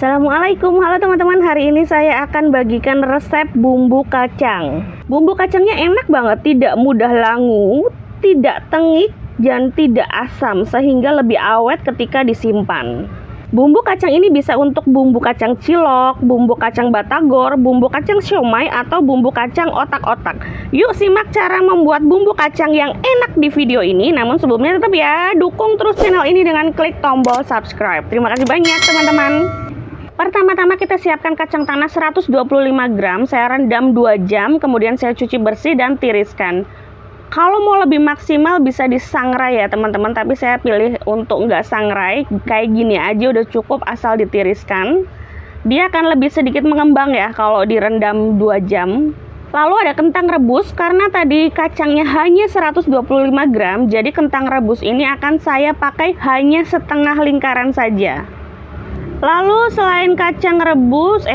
Assalamualaikum, halo teman-teman. Hari ini saya akan bagikan resep bumbu kacang. Bumbu kacangnya enak banget, tidak mudah langu, tidak tengik, dan tidak asam, sehingga lebih awet ketika disimpan. Bumbu kacang ini bisa untuk bumbu kacang cilok, bumbu kacang batagor, bumbu kacang siomay, atau bumbu kacang otak-otak. Yuk simak cara membuat bumbu kacang yang enak di video ini. Namun sebelumnya tetap ya, dukung terus channel ini dengan klik tombol subscribe. Terima kasih banyak teman-teman. Pertama-tama kita siapkan kacang tanah 125 gram, saya rendam 2 jam, kemudian saya cuci bersih dan tiriskan. Kalau mau lebih maksimal bisa disangrai ya teman-teman, tapi saya pilih untuk nggak sangrai, kayak gini aja udah cukup asal ditiriskan. Dia akan lebih sedikit mengembang ya kalau direndam 2 jam. Lalu ada kentang rebus, karena tadi kacangnya hanya 125 gram, jadi kentang rebus ini akan saya pakai hanya setengah lingkaran saja. Lalu selain kentang rebus,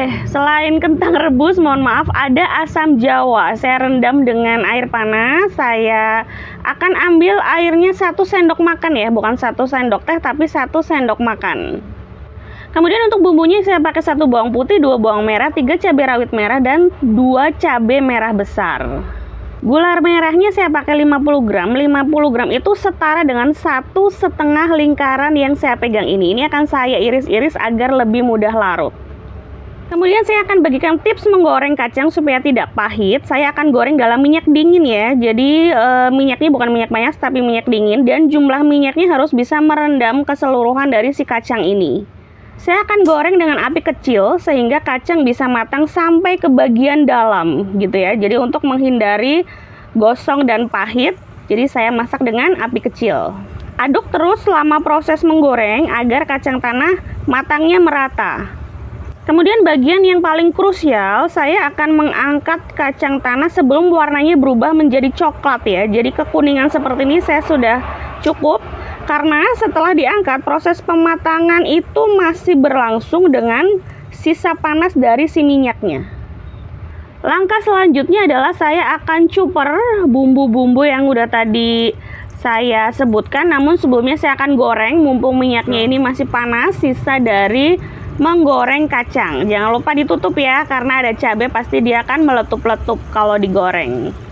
mohon maaf, ada asam jawa. Saya rendam dengan air panas. Saya akan ambil airnya 1 sendok makan ya, bukan 1 sendok teh, tapi 1 sendok makan. Kemudian untuk bumbunya saya pakai 1 bawang putih, 2 bawang merah, 3 cabai rawit merah, dan 2 cabai merah besar. Gula merahnya saya pakai 50 gram. 50 gram itu setara dengan 1,5 lingkaran yang saya pegang ini. Ini akan saya iris-iris agar lebih mudah larut. Kemudian saya akan bagikan tips menggoreng kacang supaya tidak pahit. Saya akan goreng dalam minyak dingin ya. Jadi minyaknya bukan minyak panas tapi minyak dingin. Dan jumlah minyaknya harus bisa merendam keseluruhan dari si kacang ini. Saya akan goreng dengan api kecil sehingga kacang bisa matang sampai ke bagian dalam gitu ya. Jadi untuk menghindari gosong dan pahit, jadi saya masak dengan api kecil. Aduk terus selama proses menggoreng agar kacang tanah matangnya merata. Kemudian bagian yang paling krusial, saya akan mengangkat kacang tanah sebelum warnanya berubah menjadi coklat ya. Jadi kekuningan seperti ini saya sudah cukup. Karena setelah diangkat, proses pematangan itu masih berlangsung dengan sisa panas dari si minyaknya. Langkah selanjutnya adalah saya akan cuper bumbu-bumbu yang udah tadi saya sebutkan. Namun sebelumnya saya akan goreng, mumpung minyaknya ini masih panas, sisa dari menggoreng kacang. Jangan lupa ditutup ya, karena ada cabai pasti dia akan meletup-letup kalau digoreng.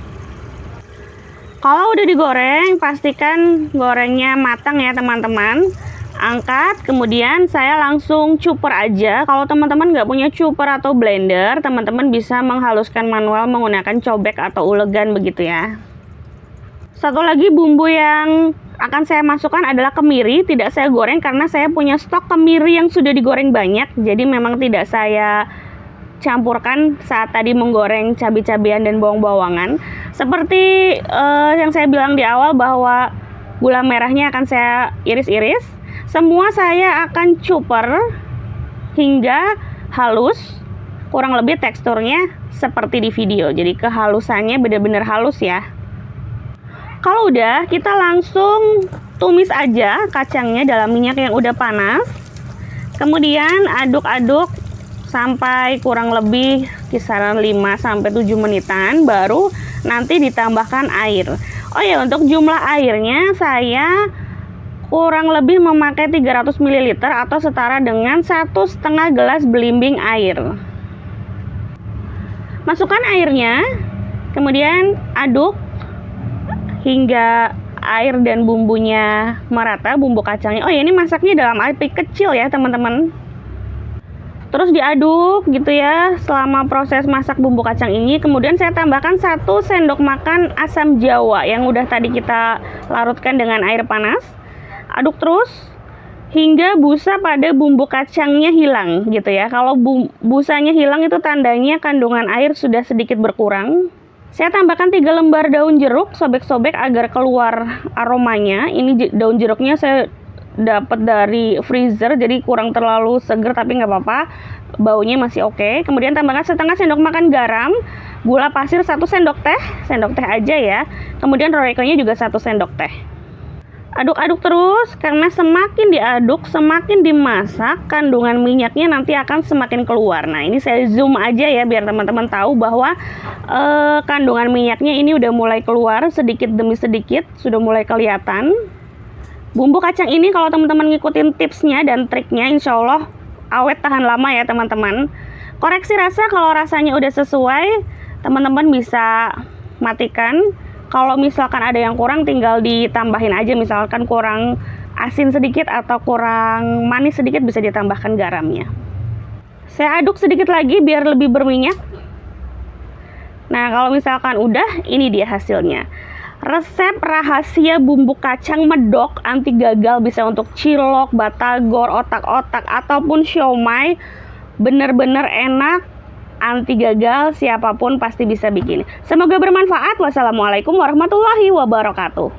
Kalau udah digoreng, pastikan gorengnya matang ya teman-teman. Angkat, kemudian saya langsung cuper aja. Kalau teman-teman nggak punya cuper atau blender, teman-teman bisa menghaluskan manual menggunakan cobek atau ulegan begitu ya. Satu lagi bumbu yang akan saya masukkan adalah kemiri. Tidak saya goreng karena saya punya stok kemiri yang sudah digoreng banyak. Jadi memang tidak saya campurkan saat tadi menggoreng cabai-cabian dan bawang-bawangan. Seperti yang saya bilang di awal bahwa gula merahnya akan saya iris-iris. Semua saya akan cuper hingga halus, kurang lebih teksturnya seperti di video. Jadi kehalusannya benar-benar halus ya. Kalau udah, kita langsung tumis aja kacangnya dalam minyak yang udah panas. Kemudian aduk-aduk sampai kurang lebih kisaran 5-7 menitan, baru nanti ditambahkan air. Oh ya, untuk jumlah airnya saya kurang lebih memakai 300 ml atau setara dengan 1,5 gelas belimbing air. Masukkan airnya, kemudian aduk hingga air dan bumbunya merata, bumbu kacangnya. Oh ya, ini masaknya dalam api kecil ya teman-teman. Terus diaduk gitu ya selama proses masak bumbu kacang ini. Kemudian saya tambahkan 1 sendok makan asam jawa yang udah tadi kita larutkan dengan air panas. Aduk terus hingga busa pada bumbu kacangnya hilang gitu ya. Kalau busanya hilang itu tandanya kandungan air sudah sedikit berkurang. Saya tambahkan 3 lembar daun jeruk, sobek-sobek agar keluar aromanya. Ini daun jeruknya saya dapat dari freezer, jadi kurang terlalu seger tapi nggak apa-apa, baunya masih oke. Kemudian tambahkan setengah sendok makan garam, gula pasir 1 sendok teh aja ya. Kemudian royconya juga 1 sendok teh. Aduk-aduk terus, karena semakin diaduk, semakin dimasak, kandungan minyaknya nanti akan semakin keluar. Nah, ini saya zoom aja ya biar teman-teman tahu bahwa kandungan minyaknya ini udah mulai keluar sedikit demi sedikit, sudah mulai kelihatan. Bumbu kacang ini kalau teman-teman ngikutin tipsnya dan triknya, insya Allah awet tahan lama ya teman-teman. Koreksi rasa, kalau rasanya udah sesuai, teman-teman bisa matikan. Kalau misalkan ada yang kurang, tinggal ditambahin aja. Misalkan kurang asin sedikit atau kurang manis sedikit, bisa ditambahkan garamnya. Saya aduk sedikit lagi biar lebih berminyak. Nah, kalau misalkan udah, ini dia hasilnya. Resep rahasia bumbu kacang medok anti gagal, bisa untuk cilok, batagor, otak-otak, ataupun siomay. Bener-bener enak, anti gagal, siapapun pasti bisa bikin. Semoga bermanfaat. Wassalamualaikum warahmatullahi wabarakatuh.